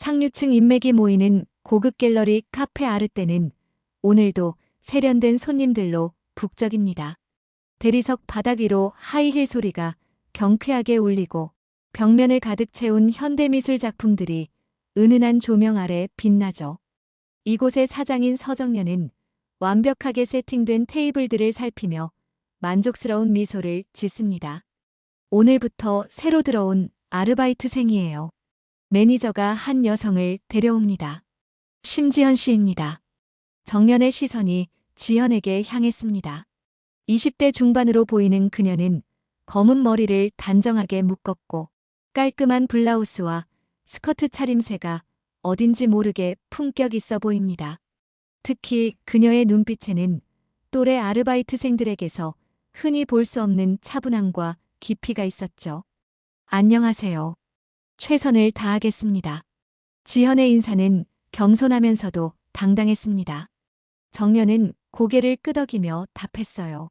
상류층 인맥이 모이는 고급 갤러리 카페 아르떼는 오늘도 세련된 손님들로 북적입니다. 대리석 바닥 위로 하이힐 소리가 경쾌하게 울리고 벽면을 가득 채운 현대미술 작품들이 은은한 조명 아래 빛나죠. 이곳의 사장인 서정연은 완벽하게 세팅된 테이블들을 살피며 만족스러운 미소를 짓습니다. 오늘부터 새로 들어온 아르바이트생이에요. 매니저가 한 여성을 데려옵니다. 심지현 씨입니다. 정연의 시선이 지현에게 향했습니다. 20대 중반으로 보이는 그녀는 검은 머리를 단정하게 묶었고 깔끔한 블라우스와 스커트 차림새가 어딘지 모르게 품격 있어 보입니다. 특히 그녀의 눈빛에는 또래 아르바이트생들에게서 흔히 볼 수 없는 차분함과 깊이가 있었죠. 안녕하세요. 최선을 다하겠습니다. 지현의 인사는 겸손하면서도 당당했습니다. 정연은 고개를 끄덕이며 답했어요.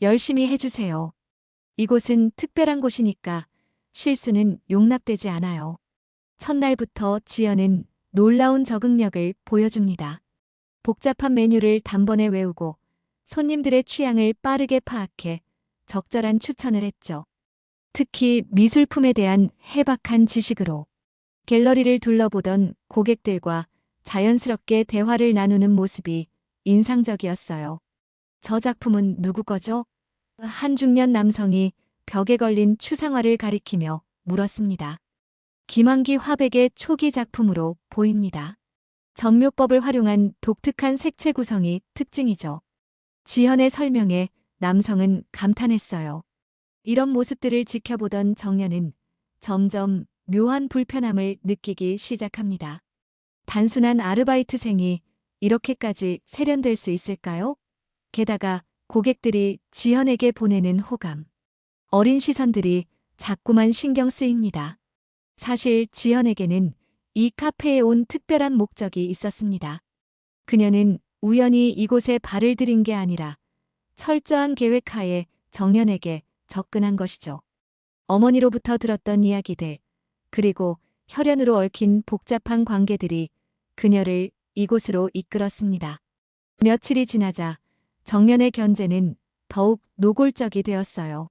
열심히 해주세요. 이곳은 특별한 곳이니까 실수는 용납되지 않아요. 첫날부터 지연은 놀라운 적응력을 보여줍니다. 복잡한 메뉴를 단번에 외우고 손님들의 취향을 빠르게 파악해 적절한 추천을 했죠. 특히 미술품에 대한 해박한 지식으로 갤러리를 둘러보던 고객들과 자연스럽게 대화를 나누는 모습이 인상적이었어요. 저 작품은 누구 거죠? 한 중년 남성이 벽에 걸린 추상화를 가리키며 물었습니다. 김환기 화백의 초기 작품으로 보입니다. 전묘법을 활용한 독특한 색채 구성이 특징이죠. 지현의 설명에 남성은 감탄했어요. 이런 모습들을 지켜보던 정연은 점점 묘한 불편함을 느끼기 시작합니다. 단순한 아르바이트생이 이렇게까지 세련될 수 있을까요? 게다가 고객들이 지현에게 보내는 호감, 어린 시선들이 자꾸만 신경 쓰입니다. 사실 지현에게는 이 카페에 온 특별한 목적이 있었습니다. 그녀는 우연히 이곳에 발을 들인 게 아니라 철저한 계획하에 정연에게 접근한 것이죠. 어머니로부터 들었던 이야기들, 그리고 혈연으로 얽힌 복잡한 관계들이 그녀를 이곳으로 이끌었습니다. 며칠이 지나자 정연의 견제는 더욱 노골적이 되었어요.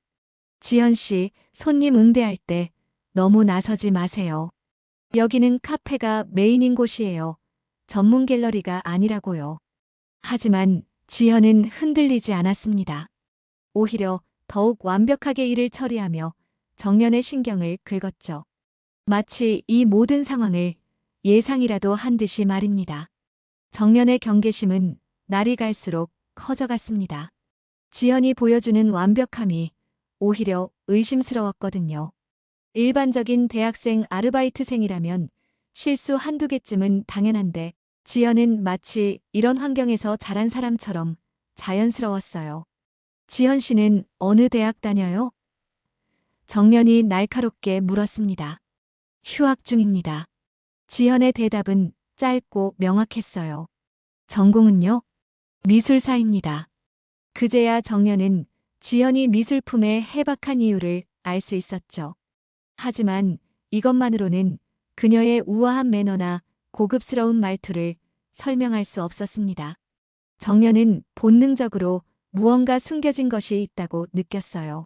지현 씨, 손님 응대할 때 너무 나서지 마세요. 여기는 카페가 메인인 곳이에요. 전문 갤러리가 아니라고요. 하지만 지현은 흔들리지 않았습니다. 오히려 더욱 완벽하게 일을 처리하며 정연의 신경을 긁었죠. 마치 이 모든 상황을 예상이라도 한 듯이 말입니다. 정연의 경계심은 날이 갈수록 커져갔습니다. 지현이 보여주는 완벽함이 오히려 의심스러웠거든요. 일반적인 대학생 아르바이트생이라면 실수 한두 개쯤은 당연한데 지현은 마치 이런 환경에서 자란 사람처럼 자연스러웠어요. 지현 씨는 어느 대학 다녀요? 정연이 날카롭게 물었습니다. 휴학 중입니다. 지현의 대답은 짧고 명확했어요. 전공은요? 미술사입니다. 그제야 정연은 지현이 미술품에 해박한 이유를 알 수 있었죠. 하지만 이것만으로는 그녀의 우아한 매너나 고급스러운 말투를 설명할 수 없었습니다. 정연은 본능적으로 무언가 숨겨진 것이 있다고 느꼈어요.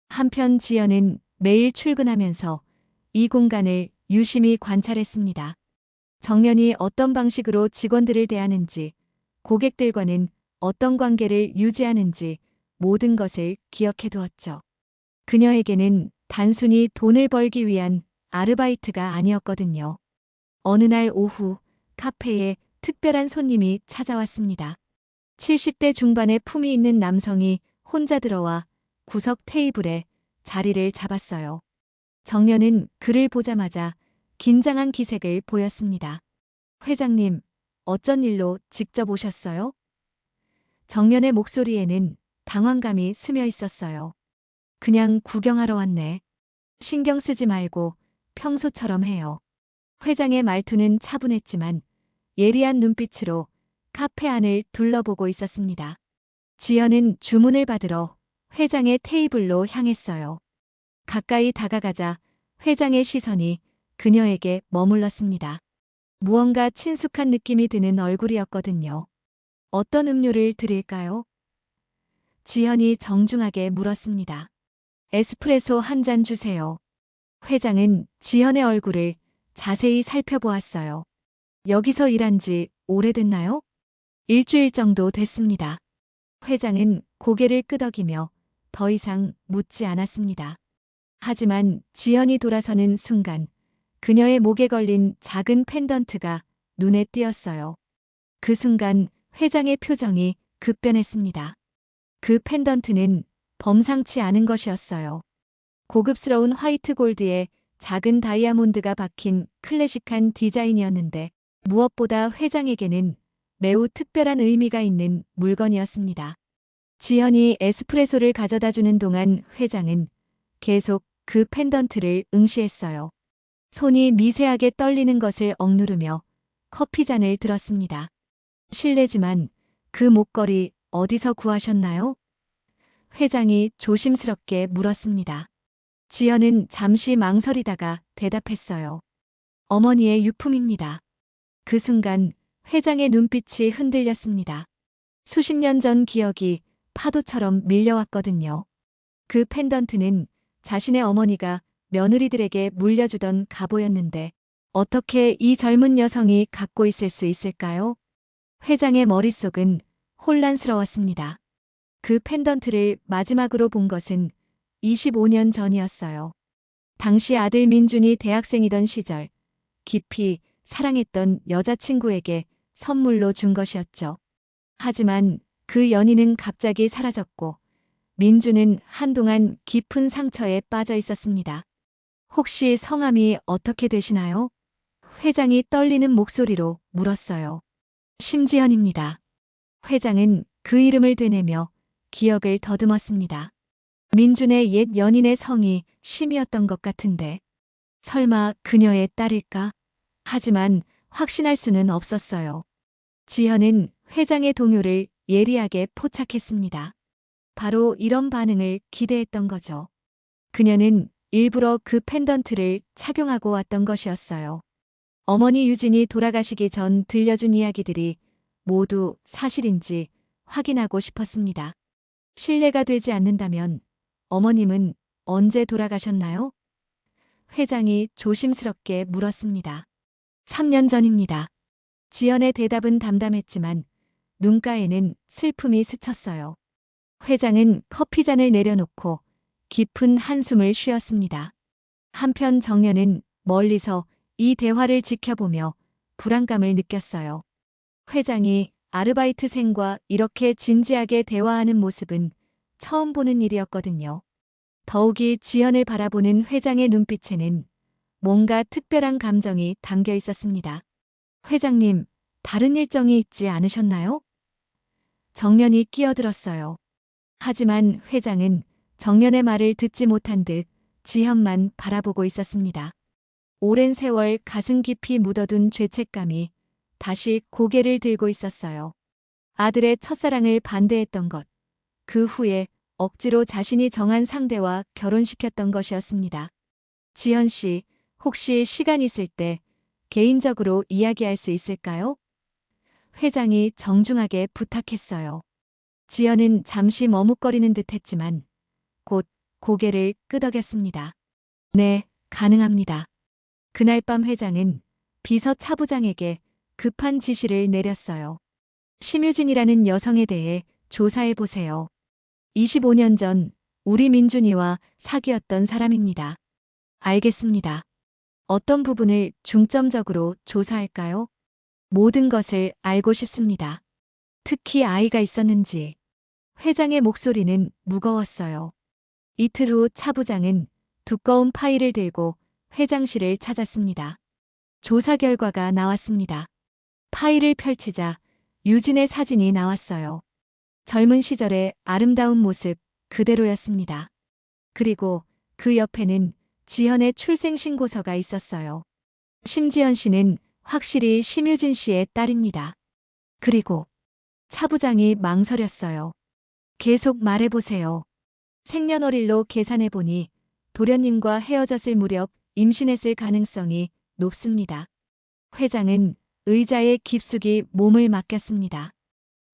한편 지연은 매일 출근하면서 이 공간을 유심히 관찰했습니다. 정연이 어떤 방식으로 직원들을 대하는지, 고객들과는 어떤 관계를 유지하는지 모든 것을 기억해 두었죠. 그녀에게는 단순히 돈을 벌기 위한 아르바이트가 아니었거든요. 어느 날 오후 카페에 특별한 손님이 찾아왔습니다. 70대 중반의 품이 있는 남성이 혼자 들어와 구석 테이블에 자리를 잡았어요. 정연은 그를 보자마자 긴장한 기색을 보였습니다. 회장님, 어쩐 일로 직접 오셨어요? 정연의 목소리에는 당황감이 스며 있었어요. 그냥 구경하러 왔네. 신경 쓰지 말고 평소처럼 해요. 회장의 말투는 차분했지만 예리한 눈빛으로 카페 안을 둘러보고 있었습니다. 지연은 주문을 받으러 회장의 테이블로 향했어요. 가까이 다가가자 회장의 시선이 그녀에게 머물렀습니다. 무언가 친숙한 느낌이 드는 얼굴이었거든요. 어떤 음료를 드릴까요? 지현이 정중하게 물었습니다. 에스프레소 한 잔 주세요. 회장은 지현의 얼굴을 자세히 살펴보았어요. 여기서 일한 지 오래됐나요? 일주일 정도 됐습니다. 회장은 고개를 끄덕이며 더 이상 묻지 않았습니다. 하지만 지연이 돌아서는 순간 그녀의 목에 걸린 작은 펜던트가 눈에 띄었어요. 그 순간 회장의 표정이 급변했습니다. 그 펜던트는 범상치 않은 것이었어요. 고급스러운 화이트 골드에 작은 다이아몬드가 박힌 클래식한 디자인이었는데 무엇보다 회장에게는 매우 특별한 의미가 있는 물건이었습니다. 지현이 에스프레소를 가져다 주는 동안 회장은 계속 그 펜던트를 응시했어요. 손이 미세하게 떨리는 것을 억누르며 커피잔을 들었습니다. 실례지만 그 목걸이 어디서 구하셨나요? 회장이 조심스럽게 물었습니다. 지연은 잠시 망설이다가 대답했어요. 어머니의 유품입니다. 그 순간 회장의 눈빛이 흔들렸습니다. 수십 년 전 기억이 파도처럼 밀려왔거든요. 그 펜던트는 자신의 어머니가 며느리들에게 물려주던 갑오였는데 어떻게 이 젊은 여성이 갖고 있을 수 있을까요? 회장의 머릿속은 혼란스러웠습니다. 그 펜던트를 마지막으로 본 것은 25년 전이었어요. 당시 아들 민준이 대학생이던 시절 깊이 사랑했던 여자친구에게 선물로 준 것이었죠. 하지만 그 연인은 갑자기 사라졌고 민준은 한동안 깊은 상처에 빠져 있었습니다. 혹시 성함이 어떻게 되시나요? 회장이 떨리는 목소리로 물었어요. 심지연입니다. 회장은 그 이름을 되뇌며 기억을 더듬었습니다. 민준의 옛 연인의 성이 심이었던 것 같은데 설마 그녀의 딸일까? 하지만 확신할 수는 없었어요. 지현은 회장의 동요를 예리하게 포착했습니다. 바로 이런 반응을 기대했던 거죠. 그녀는 일부러 그 펜던트를 착용하고 왔던 것이었어요. 어머니 유진이 돌아가시기 전 들려준 이야기들이 모두 사실인지 확인하고 싶었습니다. 신뢰가 되지 않는다면 어머님은 언제 돌아가셨나요? 회장이 조심스럽게 물었습니다. 3년 전입니다. 지연의 대답은 담담했지만 눈가에는 슬픔이 스쳤어요. 회장은 커피잔을 내려놓고 깊은 한숨을 쉬었습니다. 한편 정연은 멀리서 이 대화를 지켜보며 불안감을 느꼈어요. 회장이 아르바이트생과 이렇게 진지하게 대화하는 모습은 처음 보는 일이었거든요. 더욱이 지연을 바라보는 회장의 눈빛에는 뭔가 특별한 감정이 담겨 있었습니다. 회장님, 다른 일정이 있지 않으셨나요? 정연이 끼어들었어요. 하지만 회장은 정연의 말을 듣지 못한 듯 지현만 바라보고 있었습니다. 오랜 세월 가슴 깊이 묻어둔 죄책감이 다시 고개를 들고 있었어요. 아들의 첫사랑을 반대했던 것, 그 후에 억지로 자신이 정한 상대와 결혼시켰던 것이었습니다. 지현 씨, 혹시 시간 있을 때 개인적으로 이야기할 수 있을까요? 회장이 정중하게 부탁했어요. 지연은 잠시 머뭇거리는 듯 했지만 곧 고개를 끄덕였습니다. 네, 가능합니다. 그날 밤 회장은 비서 차부장에게 급한 지시를 내렸어요. 심유진이라는 여성에 대해 조사해 보세요. 25년 전 우리 민준이와 사귀었던 사람입니다. 알겠습니다. 어떤 부분을 중점적으로 조사할까요? 모든 것을 알고 싶습니다. 특히 아이가 있었는지. 회장의 목소리는 무거웠어요. 이틀 후 차부장은 두꺼운 파일을 들고 회장실을 찾았습니다. 조사 결과가 나왔습니다. 파일을 펼치자 유진의 사진이 나왔어요. 젊은 시절의 아름다운 모습 그대로였습니다. 그리고 그 옆에는 지현의 출생신고서가 있었어요. 심지현 씨는 확실히 심유진 씨의 딸입니다. 그리고 차부장이 망설였어요. 계속 말해보세요. 생년월일로 계산해보니 도련님과 헤어졌을 무렵 임신했을 가능성이 높습니다. 회장은 의자에 깊숙이 몸을 맡겼습니다.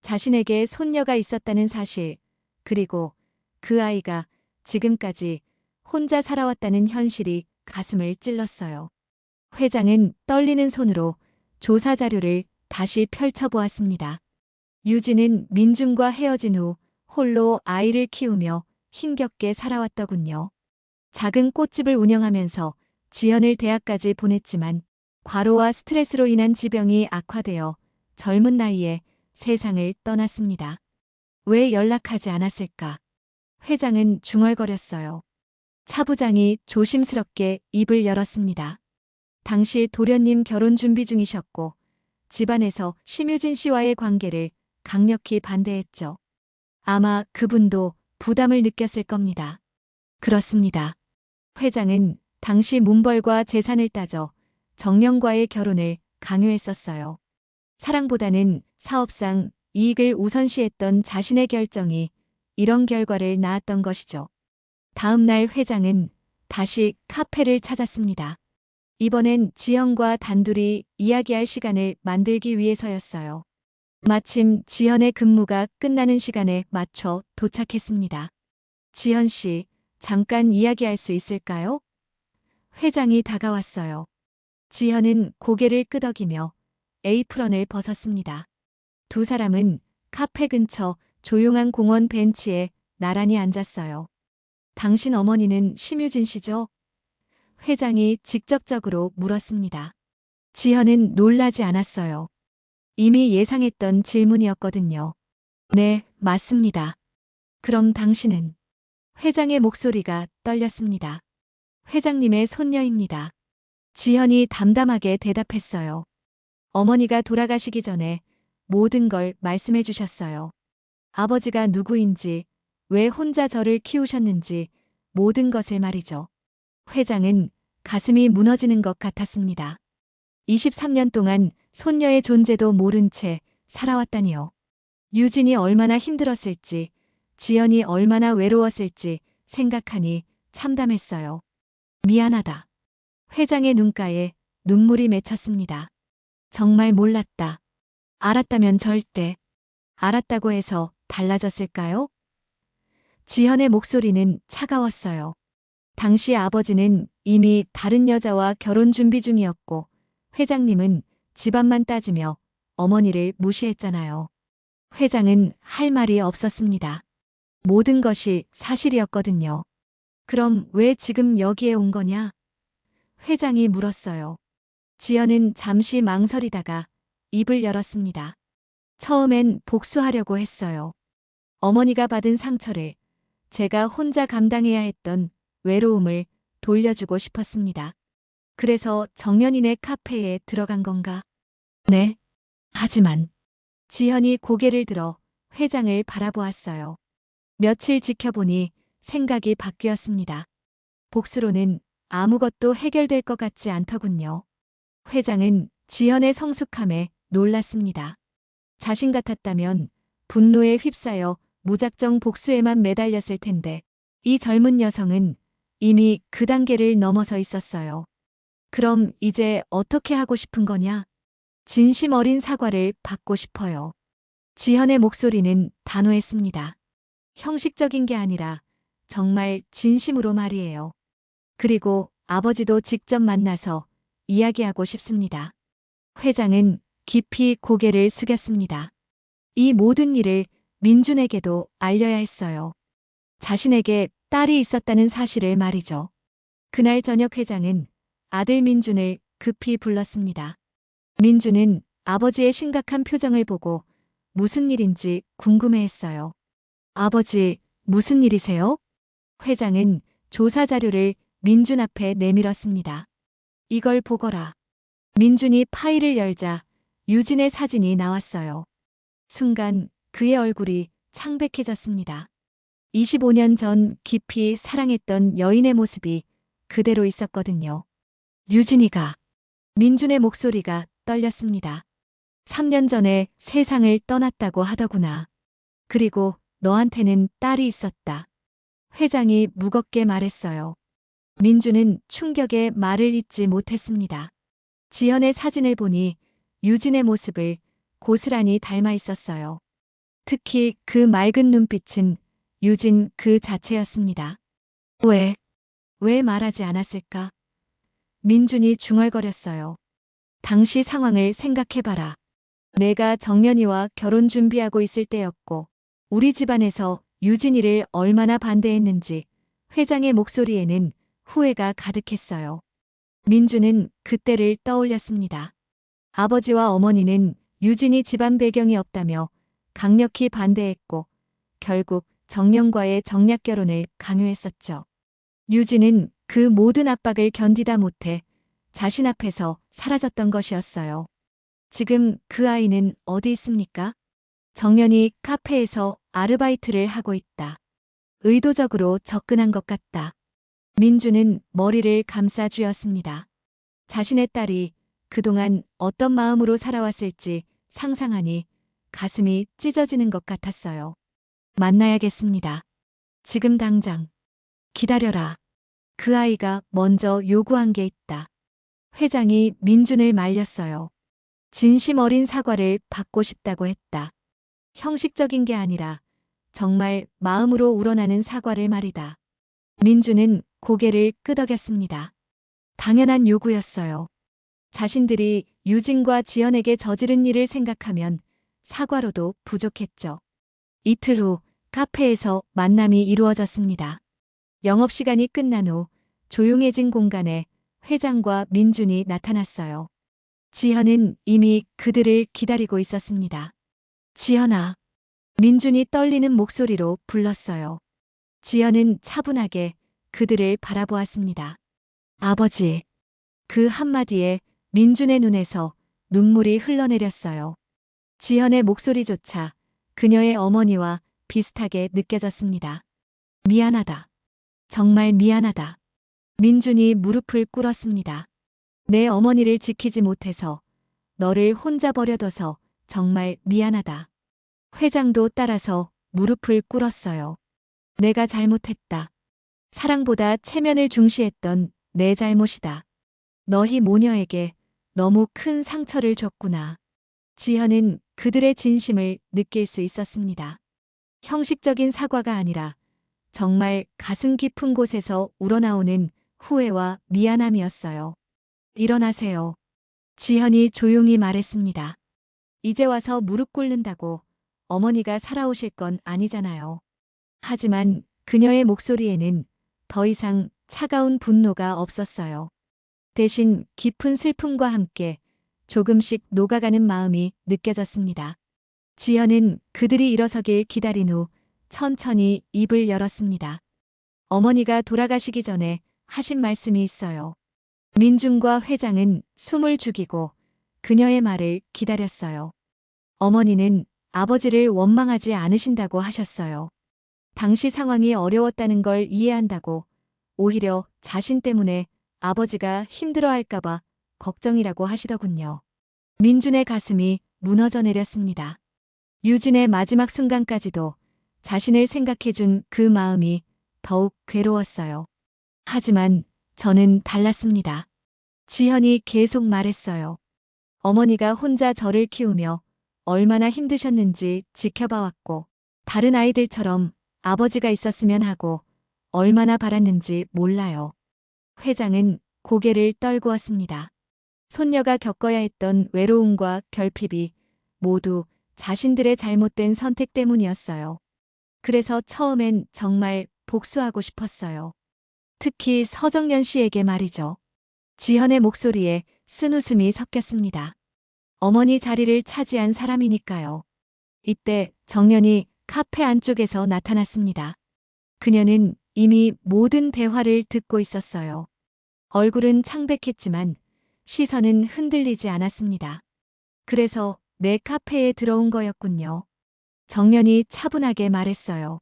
자신에게 손녀가 있었다는 사실, 그리고 그 아이가 지금까지 혼자 살아왔다는 현실이 가슴을 찔렀어요. 회장은 떨리는 손으로 조사 자료를 다시 펼쳐보았습니다. 유진은 민준과 헤어진 후 홀로 아이를 키우며 힘겹게 살아왔더군요. 작은 꽃집을 운영하면서 지연을 대학까지 보냈지만 과로와 스트레스로 인한 지병이 악화되어 젊은 나이에 세상을 떠났습니다. 왜 연락하지 않았을까? 회장은 중얼거렸어요. 차 부장이 조심스럽게 입을 열었습니다. 당시 도련님 결혼 준비 중이셨고 집안에서 심유진 씨와의 관계를 강력히 반대했죠. 아마 그분도 부담을 느꼈을 겁니다. 그렇습니다. 회장은 당시 문벌과 재산을 따져 정령과의 결혼을 강요했었어요. 사랑보다는 사업상 이익을 우선시했던 자신의 결정이 이런 결과를 낳았던 것이죠. 다음 날 회장은 다시 카페를 찾았습니다. 이번엔 지연과 단둘이 이야기할 시간을 만들기 위해서였어요. 마침 지연의 근무가 끝나는 시간에 맞춰 도착했습니다. 지연 씨, 잠깐 이야기할 수 있을까요? 회장이 다가왔어요. 지연은 고개를 끄덕이며 에이프런을 벗었습니다. 두 사람은 카페 근처 조용한 공원 벤치에 나란히 앉았어요. 당신 어머니는 심유진 씨죠? 회장이 직접적으로 물었습니다. 지연은 놀라지 않았어요. 이미 예상했던 질문이었거든요. 네, 맞습니다. 그럼 당신은? 회장의 목소리가 떨렸습니다. 회장님의 손녀입니다. 지현이 담담하게 대답했어요. 어머니가 돌아가시기 전에 모든 걸 말씀해 주셨어요. 아버지가 누구인지, 왜 혼자 저를 키우셨는지 모든 것을 말이죠. 회장은 가슴이 무너지는 것 같았습니다. 23년 동안 손녀의 존재도 모른 채 살아왔다니요. 유진이 얼마나 힘들었을지, 지연이 얼마나 외로웠을지 생각하니 참담했어요. 미안하다. 회장의 눈가에 눈물이 맺혔습니다. 정말 몰랐다. 알았다면 절대. 알았다고 해서 달라졌을까요? 지현의 목소리는 차가웠어요. 당시 아버지는 이미 다른 여자와 결혼 준비 중이었고 회장님은 집안만 따지며 어머니를 무시했잖아요. 회장은 할 말이 없었습니다. 모든 것이 사실이었거든요. 그럼 왜 지금 여기에 온 거냐? 회장이 물었어요. 지연은 잠시 망설이다가 입을 열었습니다. 처음엔 복수하려고 했어요. 어머니가 받은 상처를, 제가 혼자 감당해야 했던 외로움을 돌려주고 싶었습니다. 그래서 정연이네 카페에 들어간 건가? 네. 하지만 지현이 고개를 들어 회장을 바라보았어요. 며칠 지켜보니 생각이 바뀌었습니다. 복수로는 아무것도 해결될 것 같지 않더군요. 회장은 지현의 성숙함에 놀랐습니다. 자신 같았다면 분노에 휩싸여 무작정 복수에만 매달렸을 텐데 이 젊은 여성은 이미 그 단계를 넘어서 있었어요. 그럼 이제 어떻게 하고 싶은 거냐? 진심 어린 사과를 받고 싶어요. 지현의 목소리는 단호했습니다. 형식적인 게 아니라 정말 진심으로 말이에요. 그리고 아버지도 직접 만나서 이야기하고 싶습니다. 회장은 깊이 고개를 숙였습니다. 이 모든 일을 민준에게도 알려야 했어요. 자신에게 딸이 있었다는 사실을 말이죠. 그날 저녁 회장은 아들 민준을 급히 불렀습니다. 민준은 아버지의 심각한 표정을 보고 무슨 일인지 궁금해했어요. 아버지, 무슨 일이세요? 회장은 조사 자료를 민준 앞에 내밀었습니다. 이걸 보거라. 민준이 파일을 열자 유진의 사진이 나왔어요. 순간 그의 얼굴이 창백해졌습니다. 25년 전 깊이 사랑했던 여인의 모습이 그대로 있었거든요. 유진이가, 민준의 목소리가 떨렸습니다. 3년 전에 세상을 떠났다고 하더구나. 그리고 너한테는 딸이 있었다. 회장이 무겁게 말했어요. 민준은 충격에 말을 잇지 못했습니다. 지현의 사진을 보니 유진의 모습을 고스란히 닮아 있었어요. 특히 그 맑은 눈빛은 유진 그 자체였습니다. 왜 말하지 않았을까? 민준이 중얼거렸어요. 당시 상황을 생각해봐라. 내가 정연이와 결혼 준비하고 있을 때였고, 우리 집안에서 유진이를 얼마나 반대했는지 회장의 목소리에는 후회가 가득했어요. 민준은 그때를 떠올렸습니다. 아버지와 어머니는 유진이 집안 배경이 없다며 강력히 반대했고, 결국 정연과의 정략 결혼을 강요했었죠. 유진은 그 모든 압박을 견디다 못해 자신 앞에서 사라졌던 것이었어요. 지금 그 아이는 어디 있습니까? 정연이 카페에서 아르바이트를 하고 있다. 의도적으로 접근한 것 같다. 민주는 머리를 감싸 쥐었습니다. 자신의 딸이 그동안 어떤 마음으로 살아왔을지 상상하니 가슴이 찢어지는 것 같았어요. 만나야겠습니다. 지금 당장. 기다려라. 그 아이가 먼저 요구한 게 있다. 회장이 민준을 말렸어요. 진심 어린 사과를 받고 싶다고 했다. 형식적인 게 아니라 정말 마음으로 우러나는 사과를 말이다. 민준은 고개를 끄덕였습니다. 당연한 요구였어요. 자신들이 유진과 지연에게 저지른 일을 생각하면 사과로도 부족했죠. 이틀 후 카페에서 만남이 이루어졌습니다. 영업시간이 끝난 후 조용해진 공간에 회장과 민준이 나타났어요. 지현은 이미 그들을 기다리고 있었습니다. 지현아. 민준이 떨리는 목소리로 불렀어요. 지현은 차분하게 그들을 바라보았습니다. 아버지. 그 한마디에 민준의 눈에서 눈물이 흘러내렸어요. 지현의 목소리조차 그녀의 어머니와 비슷하게 느껴졌습니다. 미안하다. 정말 미안하다. 민준이 무릎을 꿇었습니다. 내 어머니를 지키지 못해서 너를 혼자 버려둬서 정말 미안하다. 회장도 따라서 무릎을 꿇었어요. 내가 잘못했다. 사랑보다 체면을 중시했던 내 잘못이다. 너희 모녀에게 너무 큰 상처를 줬구나. 지현은 그들의 진심을 느낄 수 있었습니다. 형식적인 사과가 아니라 정말 가슴 깊은 곳에서 우러나오는 후회와 미안함이었어요. 일어나세요. 지현이 조용히 말했습니다. 이제 와서 무릎 꿇는다고 어머니가 살아오실 건 아니잖아요. 하지만 그녀의 목소리에는 더 이상 차가운 분노가 없었어요. 대신 깊은 슬픔과 함께 조금씩 녹아가는 마음이 느껴졌습니다. 지현은 그들이 일어서길 기다린 후 천천히 입을 열었습니다. 어머니가 돌아가시기 전에 하신 말씀이 있어요. 민준과 회장은 숨을 죽이고 그녀의 말을 기다렸어요. 어머니는 아버지를 원망하지 않으신다고 하셨어요. 당시 상황이 어려웠다는 걸 이해한다고, 오히려 자신 때문에 아버지가 힘들어할까봐 걱정이라고 하시더군요. 민준의 가슴이 무너져 내렸습니다. 유진의 마지막 순간까지도 자신을 생각해준 그 마음이 더욱 괴로웠어요. 하지만 저는 달랐습니다. 지현이 계속 말했어요. 어머니가 혼자 저를 키우며 얼마나 힘드셨는지 지켜봐왔고, 다른 아이들처럼 아버지가 있었으면 하고 얼마나 바랐는지 몰라요. 회장은 고개를 떨구었습니다. 손녀가 겪어야 했던 외로움과 결핍이 모두 자신들의 잘못된 선택 때문이었어요. 그래서 처음엔 정말 복수하고 싶었어요. 특히 서정연 씨에게 말이죠. 지현의 목소리에 쓴웃음이 섞였습니다. 어머니 자리를 차지한 사람이니까요. 이때 정연이 카페 안쪽에서 나타났습니다. 그녀는 이미 모든 대화를 듣고 있었어요. 얼굴은 창백했지만 시선은 흔들리지 않았습니다. 그래서 내 카페에 들어온 거였군요. 정연이 차분하게 말했어요.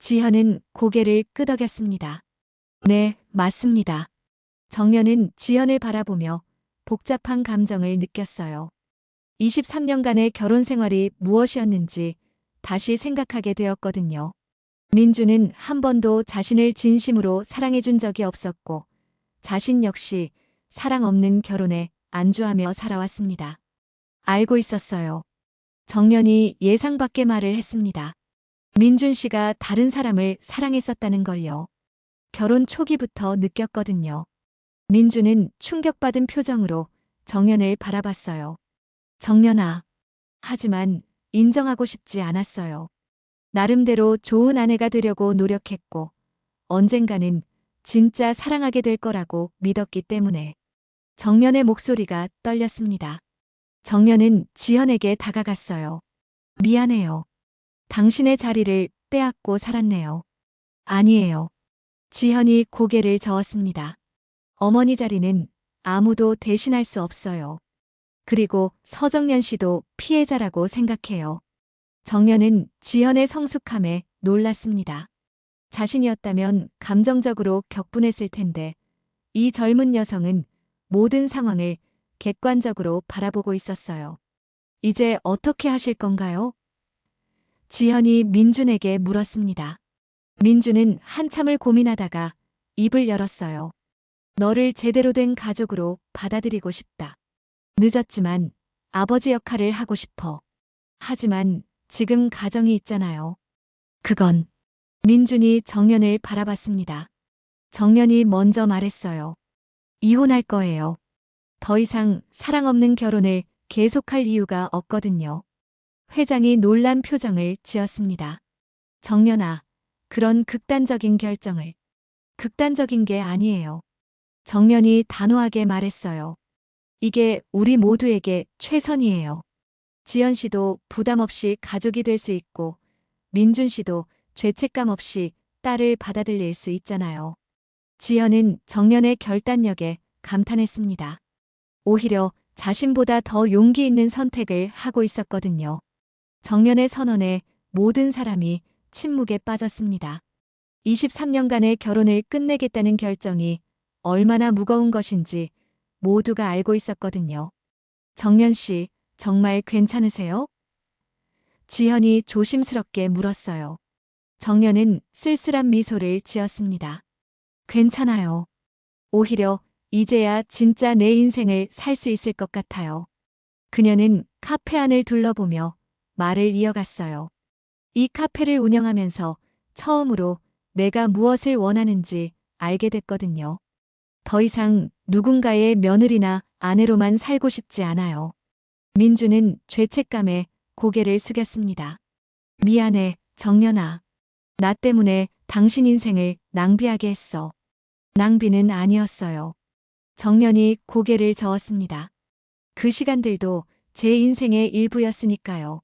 지현은 고개를 끄덕였습니다. 네, 맞습니다. 정연은 지현을 바라보며 복잡한 감정을 느꼈어요. 23년간의 결혼 생활이 무엇이었는지 다시 생각하게 되었거든요. 민주는 한 번도 자신을 진심으로 사랑해준 적이 없었고, 자신 역시 사랑 없는 결혼에 안주하며 살아왔습니다. 알고 있었어요. 정연이 예상 밖의 말을 했습니다. 민준 씨가 다른 사람을 사랑했었다는 걸요. 결혼 초기부터 느꼈거든요. 민준은 충격받은 표정으로 정연을 바라봤어요. 정연아. 하지만 인정하고 싶지 않았어요. 나름대로 좋은 아내가 되려고 노력했고 언젠가는 진짜 사랑하게 될 거라고 믿었기 때문에 정연의 목소리가 떨렸습니다. 정연은 지현에게 다가갔어요. 미안해요. 당신의 자리를 빼앗고 살았네요. 아니에요. 지현이 고개를 저었습니다. 어머니 자리는 아무도 대신할 수 없어요. 그리고 서정연 씨도 피해자라고 생각해요. 정연은 지현의 성숙함에 놀랐습니다. 자신이었다면 감정적으로 격분했을 텐데 이 젊은 여성은 모든 상황을 객관적으로 바라보고 있었어요. 이제 어떻게 하실 건가요? 지현이 민준에게 물었습니다. 민준은 한참을 고민하다가 입을 열었어요. 너를 제대로 된 가족으로 받아들이고 싶다. 늦었지만 아버지 역할을 하고 싶어. 하지만 지금 가정이 있잖아요. 그건 민준이 정연을 바라봤습니다. 정연이 먼저 말했어요. 이혼할 거예요. 더 이상 사랑 없는 결혼을 계속할 이유가 없거든요. 회장이 놀란 표정을 지었습니다. 정연아, 그런 극단적인 결정을. 극단적인 게 아니에요. 정연이 단호하게 말했어요. 이게 우리 모두에게 최선이에요. 지연 씨도 부담 없이 가족이 될 수 있고 민준 씨도 죄책감 없이 딸을 받아들일 수 있잖아요. 지연은 정연의 결단력에 감탄했습니다. 오히려 자신보다 더 용기 있는 선택을 하고 있었거든요. 정연의 선언에 모든 사람이 침묵에 빠졌습니다. 23년간의 결혼을 끝내겠다는 결정이 얼마나 무거운 것인지 모두가 알고 있었거든요. 정연 씨, 정말 괜찮으세요? 지현이 조심스럽게 물었어요. 정연은 쓸쓸한 미소를 지었습니다. 괜찮아요. 오히려 이제야 진짜 내 인생을 살 수 있을 것 같아요. 그녀는 카페 안을 둘러보며 말을 이어갔어요. 이 카페를 운영하면서 처음으로 내가 무엇을 원하는지 알게 됐거든요. 더 이상 누군가의 며느리나 아내로만 살고 싶지 않아요. 민주는 죄책감에 고개를 숙였습니다. 미안해, 정연아. 나 때문에 당신 인생을 낭비하게 했어. 낭비는 아니었어요. 정연이 고개를 저었습니다. 그 시간들도 제 인생의 일부였으니까요.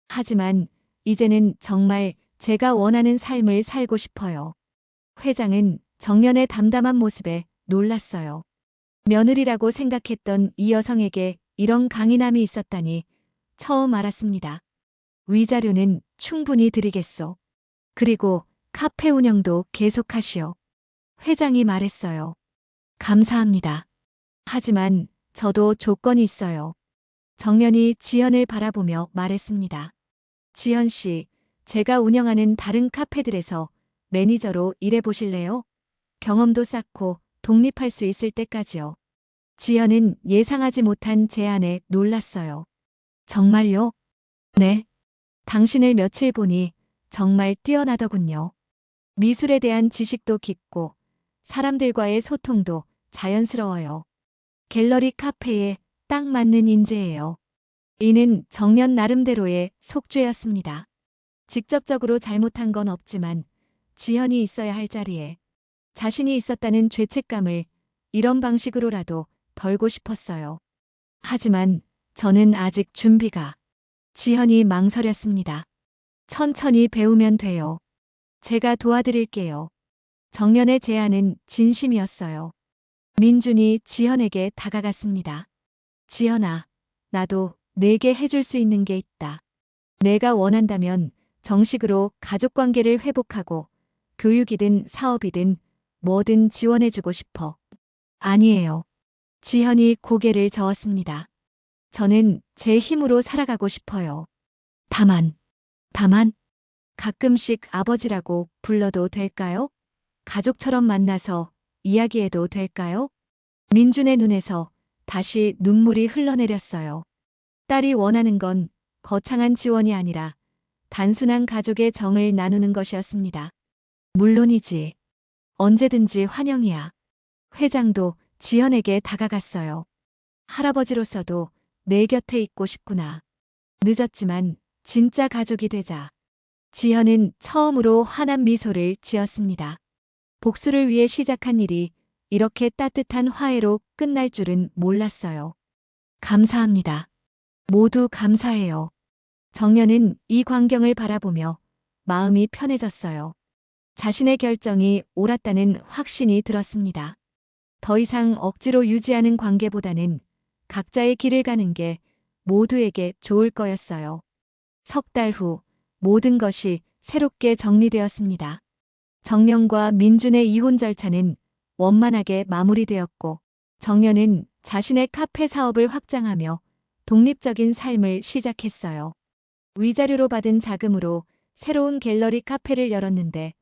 하지만 이제는 정말 제가 원하는 삶을 살고 싶어요. 회장은 정연의 담담한 모습에 놀랐어요. 며느리라고 생각했던 이 여성에게 이런 강인함이 있었다니 처음 알았습니다. 위자료는 충분히 드리겠소. 그리고 카페 운영도 계속하시오. 회장이 말했어요. 감사합니다. 하지만 저도 조건이 있어요. 정연이 지연을 바라보며 말했습니다. 지연 씨, 제가 운영하는 다른 카페들에서 매니저로 일해보실래요? 경험도 쌓고 독립할 수 있을 때까지요. 지연은 예상하지 못한 제안에 놀랐어요. 정말요? 네. 당신을 며칠 보니 정말 뛰어나더군요. 미술에 대한 지식도 깊고 사람들과의 소통도 자연스러워요. 갤러리 카페에 딱 맞는 인재예요. 이는 정연 나름대로의 속죄였습니다. 직접적으로 잘못한 건 없지만 지연이 있어야 할 자리에 자신이 있었다는 죄책감을 이런 방식으로라도 덜고 싶었어요. 하지만 저는 아직 준비가. 지연이 망설였습니다. 천천히 배우면 돼요. 제가 도와드릴게요. 정연의 제안은 진심이었어요. 민준이 지연에게 다가갔습니다. 지연아, 나도 내게 해줄 수 있는 게 있다. 내가 원한다면 정식으로 가족관계를 회복하고 교육이든 사업이든 뭐든 지원해주고 싶어. 아니에요. 지현이 고개를 저었습니다. 저는 제 힘으로 살아가고 싶어요. 다만 가끔씩 아버지라고 불러도 될까요? 가족처럼 만나서 이야기해도 될까요? 민준의 눈에서 다시 눈물이 흘러내렸어요. 딸이 원하는 건 거창한 지원이 아니라 단순한 가족의 정을 나누는 것이었습니다. 물론이지. 언제든지 환영이야. 회장도 지연에게 다가갔어요. 할아버지로서도 내 곁에 있고 싶구나. 늦었지만 진짜 가족이 되자. 지연은 처음으로 환한 미소를 지었습니다. 복수를 위해 시작한 일이 이렇게 따뜻한 화해로 끝날 줄은 몰랐어요. 감사합니다. 모두 감사해요. 정연은 이 광경을 바라보며 마음이 편해졌어요. 자신의 결정이 옳았다는 확신이 들었습니다. 더 이상 억지로 유지하는 관계보다는 각자의 길을 가는 게 모두에게 좋을 거였어요. 석 달 후 모든 것이 새롭게 정리되었습니다. 정연과 민준의 이혼 절차는 원만하게 마무리되었고 정연은 자신의 카페 사업을 확장하며 독립적인 삶을 시작했어요. 위자료로 받은 자금으로 새로운 갤러리 카페를 열었는데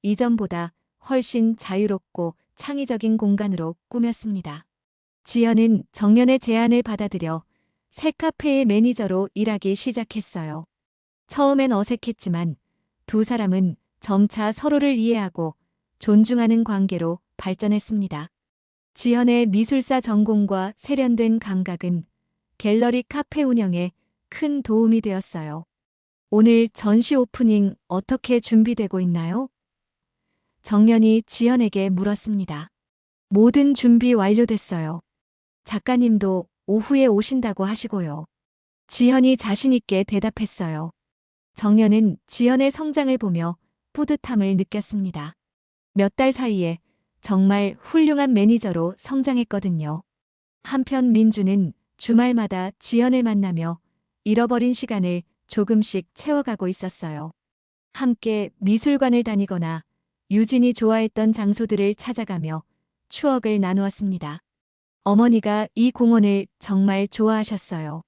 이전보다 훨씬 자유롭고 창의적인 공간으로 꾸몄습니다. 지연은 정연의 제안을 받아들여 새 카페의 매니저로 일하기 시작했어요. 처음엔 어색했지만 두 사람은 점차 서로를 이해하고 존중하는 관계로 발전했습니다. 지연의 미술사 전공과 세련된 감각은 갤러리 카페 운영에 큰 도움이 되었어요. 오늘 전시 오프닝 어떻게 준비되고 있나요? 정연이 지연에게 물었습니다. 모든 준비 완료됐어요. 작가님도 오후에 오신다고 하시고요. 지연이 자신있게 대답했어요. 정연은 지연의 성장을 보며 뿌듯함을 느꼈습니다. 몇 달 사이에 정말 훌륭한 매니저로 성장했거든요. 한편 민주는 주말마다 지연을 만나며 잃어버린 시간을 조금씩 채워가고 있었어요. 함께 미술관을 다니거나 유진이 좋아했던 장소들을 찾아가며 추억을 나누었습니다. 어머니가 이 공원을 정말 좋아하셨어요.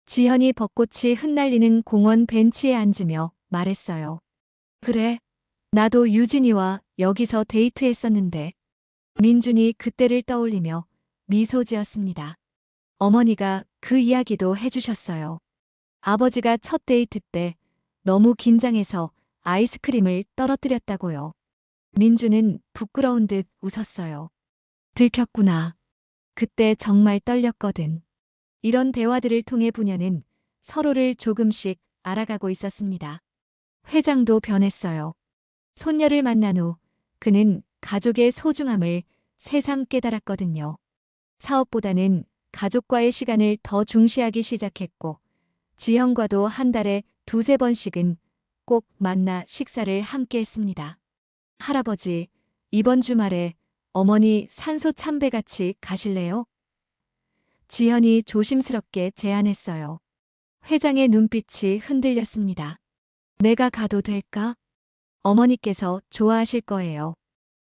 지연이 벚꽃이 흩날리는 공원 벤치에 앉으며 말했어요. 그래, 나도 유진이와 여기서 데이트했었는데. 민준이 그때를 떠올리며 미소 지었습니다. 어머니가 그 이야기도 해주셨어요. 아버지가 첫 데이트 때 너무 긴장해서 아이스크림을 떨어뜨렸다고요. 민주는 부끄러운 듯 웃었어요. 들켰구나. 그때 정말 떨렸거든. 이런 대화들을 통해 부녀는 서로를 조금씩 알아가고 있었습니다. 회장도 변했어요. 손녀를 만난 후 그는 가족의 소중함을 새삼 깨달았거든요. 사업보다는 가족과의 시간을 더 중시하기 시작했고 지현과도 한 달에 두세 번씩은 꼭 만나 식사를 함께 했습니다. 할아버지, 이번 주말에 어머니 산소 참배같이 가실래요? 지현이 조심스럽게 제안했어요. 회장의 눈빛이 흔들렸습니다. 내가 가도 될까? 어머니께서 좋아하실 거예요.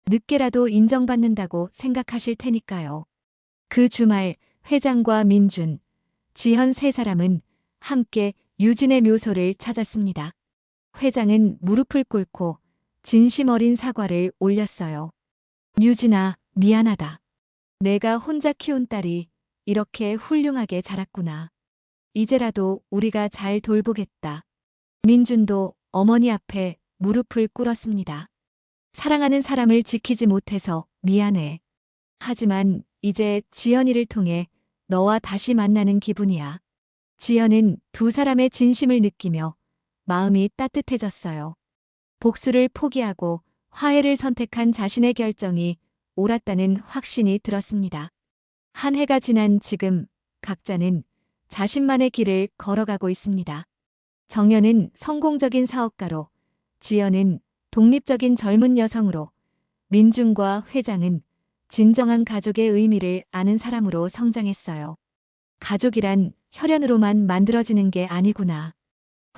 늦게라도 인정받는다고 생각하실 테니까요. 그 주말 회장과 민준, 지현 세 사람은 함께 유진의 묘소를 찾았습니다. 회장은 무릎을 꿇고 진심 어린 사과를 올렸어요. 유진아, 미안하다. 내가 혼자 키운 딸이 이렇게 훌륭하게 자랐구나. 이제라도 우리가 잘 돌보겠다. 민준도 어머니 앞에 무릎을 꿇었습니다. 사랑하는 사람을 지키지 못해서 미안해. 하지만 이제 지연이를 통해 너와 다시 만나는 기분이야. 지연은 두 사람의 진심을 느끼며 마음이 따뜻해졌어요. 복수를 포기하고 화해를 선택한 자신의 결정이 옳았다는 확신이 들었습니다. 한 해가 지난 지금 각자는 자신만의 길을 걸어가고 있습니다. 정연은 성공적인 사업가로, 지연은 독립적인 젊은 여성으로, 민준과 회장은 진정한 가족의 의미를 아는 사람으로 성장했어요. 가족이란 혈연으로만 만들어지는 게 아니구나.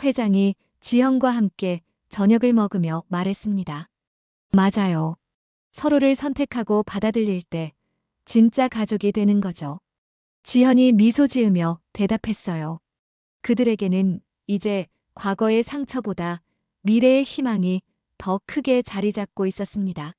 회장이 지연과 함께 저녁을 먹으며 말했습니다. 맞아요. 서로를 선택하고 받아들일 때 진짜 가족이 되는 거죠. 지연이 미소 지으며 대답했어요. 그들에게는 이제 과거의 상처보다 미래의 희망이 더 크게 자리 잡고 있었습니다.